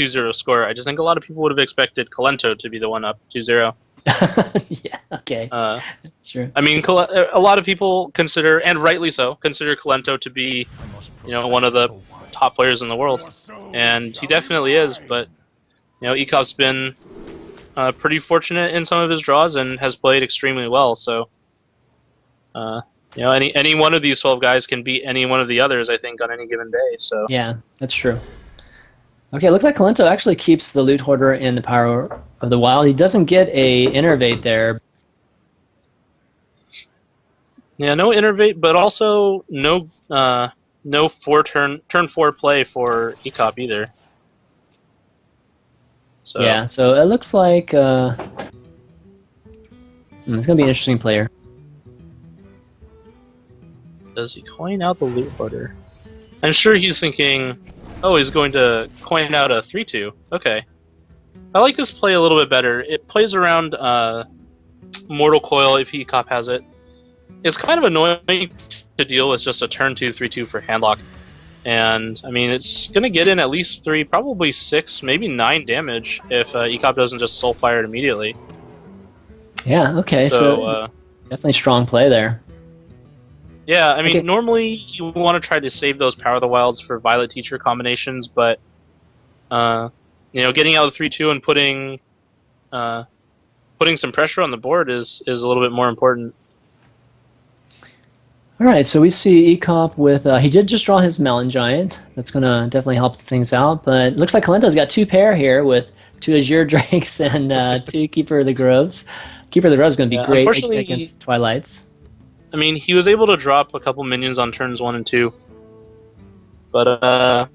2-0 score. I just think a lot of people would have expected Kolento to be the one up 2-0. Yeah, okay. That's true. I mean, a lot of people consider, and rightly so, consider Kolento to be, one of the top players in the world, and he definitely is. But Ek0p's been pretty fortunate in some of his draws and has played extremely well. So, any one of these 12 guys can beat any one of the others, I think, on any given day. So Yeah, that's true. Okay, it looks like Kolento actually keeps the Loot Hoarder in the Power of the Wild. He doesn't get a Innervate there. Yeah, no Innervate, but also no turn 4 play for Ek0p either. So Yeah, so it looks like it's gonna be an interesting player. does he coin out the Loot Hoarder? I'm sure he's thinking, oh, he's going to coin out a 3-2. Okay. I like this play a little bit better. It plays around Mortal Coil if Ek0p has it. It's kind of annoying to deal with just a turn 2, 3-2 for handlock. And, I mean, it's going to get in at least 3, probably 6, maybe 9 damage if Ek0p doesn't just Soulfire it immediately. Yeah, okay, so definitely strong play there. Yeah, I mean, normally you want to try to save those Power of the Wilds for Violet Teacher combinations, but getting out of 3-2 and putting some pressure on the board is a little bit more important. All right, so we see Ek0p with he did just draw his Mountain Giant. That's gonna definitely help things out. But it looks like Kolento's got 2 pair here with 2 Azure Drakes and 2 Keeper of the Groves. Keeper of the Groves is gonna be great against Twilights. I mean, he was able to drop a couple minions on turns 1 and 2, but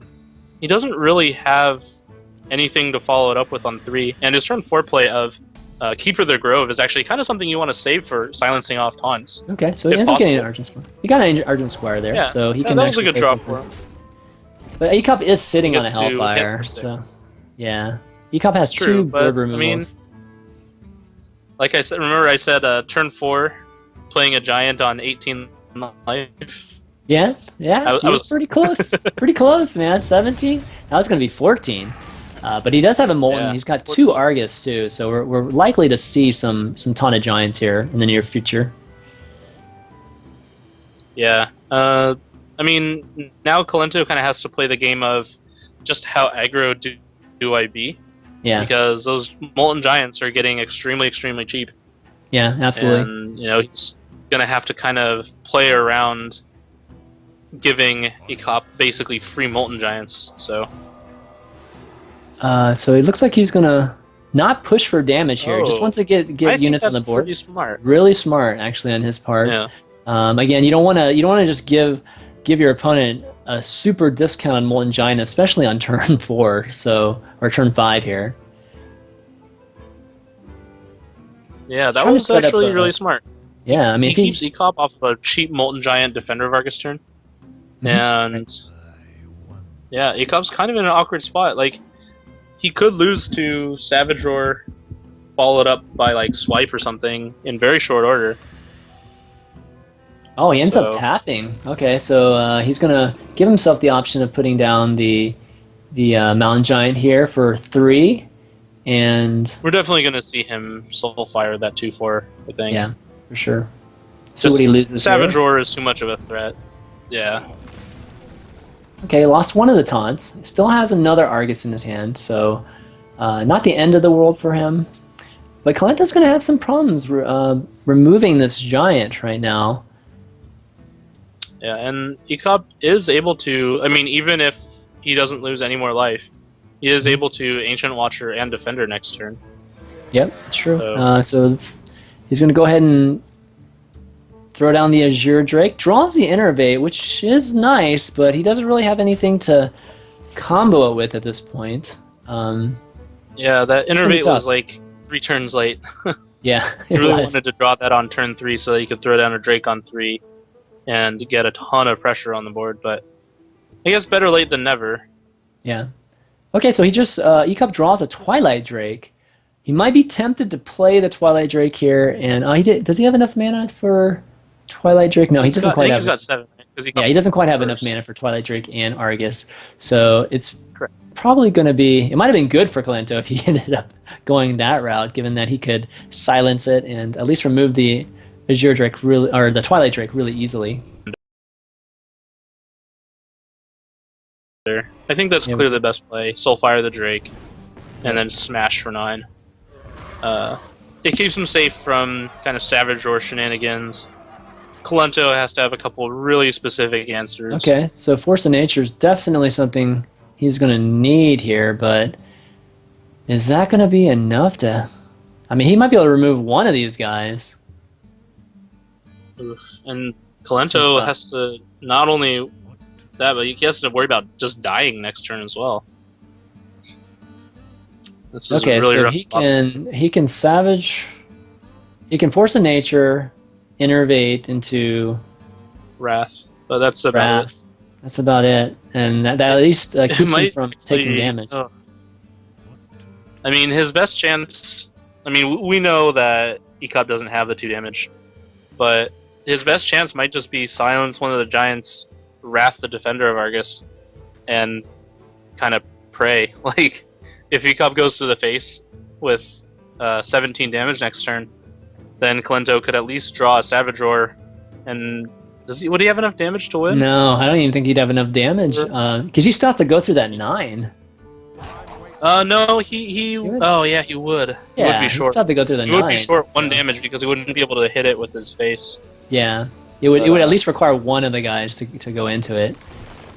he doesn't really have anything to follow it up with on 3. And his turn 4 play of Keeper of the Grove is actually kind of something you want to save for silencing off taunts. Okay, so he ends up getting an Argent Squire. He got an Argent Squire there, yeah, so he can. That was a good drop for him. But Ek0p is sitting on a Hellfire, so yeah, Ek0p has 2 board removals. I mean, like I said, remember I said turn 4, playing a Giant on 18 life. Yeah, I was pretty close, pretty close, man. 17. That was gonna be 14. But he does have a Molten. He's got 2 Argus too, so we're likely to see some Taunted Giants here in the near future. Yeah. I mean, now Kolento kind of has to play the game of just how aggro do I be? Yeah. Because those Molten Giants are getting extremely, extremely cheap. Yeah, absolutely. And he's gonna have to kind of play around giving Ek0p basically free Molten Giants. So it looks like he's gonna not push for damage here. Just wants to get units on the board. Pretty smart. Really smart, actually, on his part. Yeah. Again, you don't want to just give your opponent a super discount on Molten Giant, especially on turn 4, or turn 5 here. Yeah, that was actually really smart. Yeah, I mean, he keeps Ek0p off of a cheap Molten Giant Defender of Argus turn, and yeah, Ek0p's kind of in an awkward spot. Like, he could lose to Savage Roar, followed up by like Swipe or something in very short order. Oh, he ends up tapping. Okay, so he's gonna give himself the option of putting down the Mountain Giant here for 3, and we're definitely gonna see him Soulfire that 2-4. I think. Yeah, for sure. So what he loses Savage Roar is too much of a threat. Yeah. Okay, lost one of the taunts. Still has another Argus in his hand, so not the end of the world for him. But Kolento's going to have some problems removing this Giant right now. Yeah, and Ek0p is able to, I mean, even if he doesn't lose any more life, he is able to Ancient Watcher and Defender next turn. Yep, that's true. So he's going to go ahead and throw down the Azure Drake, draws the Innervate, which is nice, but he doesn't really have anything to combo it with at this point. Yeah, that Innervate was like 3 turns late. Yeah, he really wanted to draw that on turn 3 so that he could throw down a Drake on 3 and get a ton of pressure on the board, but I guess better late than never. Yeah. Okay, so he just, Ek0p draws a Twilight Drake. He might be tempted to play the Twilight Drake here, and does he have enough mana for Twilight Drake? No, he doesn't quite have. He's got 7. Yeah, he doesn't quite have enough mana for Twilight Drake and Argus. So it's probably going to be. It might have been good for Kolento if he ended up going that route, given that he could silence it and at least remove the Azure Drake really, or the Twilight Drake really easily. I think that's Yeah. clearly the best play. Soulfire the Drake, and then smash for 9. It keeps him safe from kind of Savage or shenanigans. Kolento has to have a couple really specific answers. Okay, so Force of Nature is definitely something he's going to need here, but is that going to be enough to... I mean, he might be able to remove one of these guys. Oof. And Kolento has to not only that, but he has to worry about just dying next turn as well. This is Okay, a really so rough spot. he can Savage... He can Force of Nature, Innervate into Wrath, but that's about Wrath. That's about it. And that at least keeps him might from taking actually- damage. oh. I mean, his best chance. I mean, we know that Ek0p doesn't have the 2 damage, but his best chance might just be silence one of the giants, Wrath the Defender of Argus, and kind of pray. Like, if Ek0p goes to the face with 17 damage next turn, then Kolento could at least draw a Savage Roar. And would he have enough damage to win? No, I don't even think he'd have enough damage because he still has to go through that 9. No, he would? oh yeah, he would. He Yeah, would be he'd short. still have to go through the He 9. would be short 1 so- damage because he wouldn't be able to hit it with his face. Yeah, it would at least require one of the guys to go into it.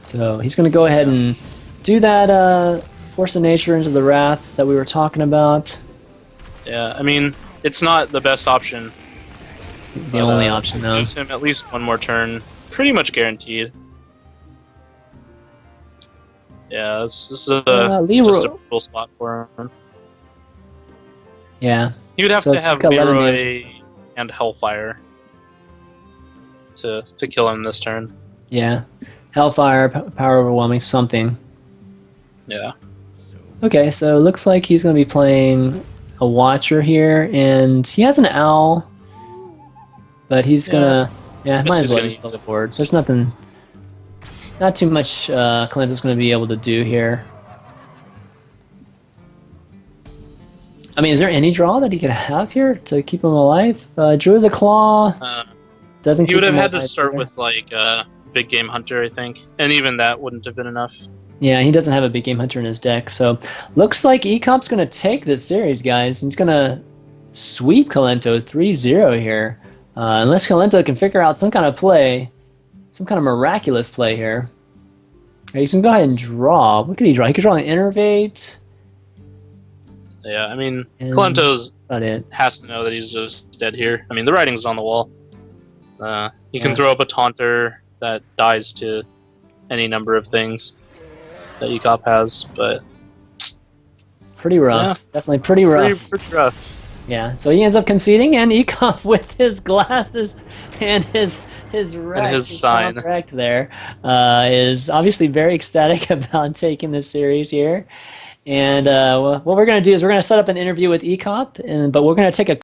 So he's going to go ahead and do that Force of Nature into the Wrath that we were talking about. Yeah, I mean, it's not the best option. It's the only option, though. Gives him at least 1 more turn, pretty much guaranteed. Yeah, this is Leroy. just a brutal spot for him. Yeah, He would have So to it's have got 11 Leroy and Hellfire to kill him this turn. yeah. Hellfire, Power Overwhelming, something. Yeah. Okay, so it looks like he's going to be playing a Watcher here, and he has an Owl, but he's gonna, Guess might he's as well gonna just fill use the board. There's nothing, not too much Colento's going to be able to do here. I mean, is there any draw that he could have here to keep him alive? Druid of the Claw doesn't He keep would have him had to alive start either. with like Big Game Hunter, I think, and even that wouldn't have been enough. Yeah, he doesn't have a big game hunter in his deck, so looks like Ek0p's going to take this series, guys. He's going to sweep Kolento 3-0 here. Unless Kolento can figure out some kind of play, some kind of miraculous play here. Okay, he's going to go ahead and draw. What could he draw? He could draw an Innervate. Yeah, I mean, And Kolento's about it. has to know that he's just dead here. I mean, the writing's on the wall. He can Yeah. throw up a taunter that dies to any number of things that Ek0p has, but Pretty rough. Definitely pretty rough. pretty rough. Yeah, so he ends up conceding, and Ek0p with his glasses and his wreck, his sign. wreck there, is obviously very ecstatic about taking this series here. And what we're going to do is we're going to set up an interview with Ek0p, but we're going to take a